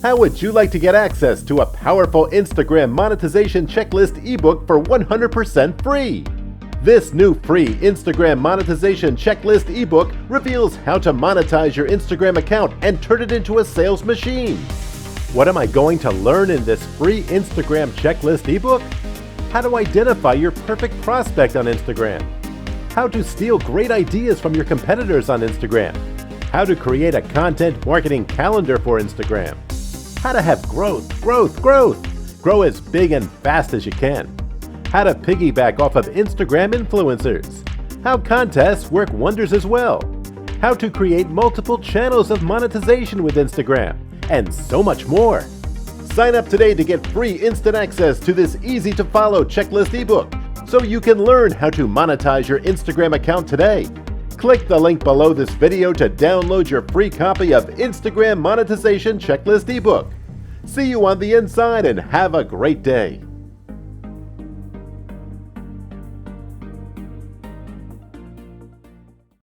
How would you like to get access to a powerful Instagram monetization checklist ebook for 100% free? This new free Instagram monetization checklist ebook reveals how to monetize your Instagram account and turn it into a sales machine. What am I going to learn in this free Instagram checklist ebook? How to identify your perfect prospect on Instagram. How to steal great ideas from your competitors on Instagram. How to create a content marketing calendar for Instagram. How to have growth. Grow as big and fast as you can. How to piggyback off of Instagram influencers. How contests work wonders as well. How to create multiple channels of monetization with Instagram. And so much more. Sign up today to get free instant access to this easy-to-follow checklist ebook so you can learn how to monetize your Instagram account today. Click the link below this video to download your free copy of Instagram Monetization Checklist ebook. See you on the inside and have a great day.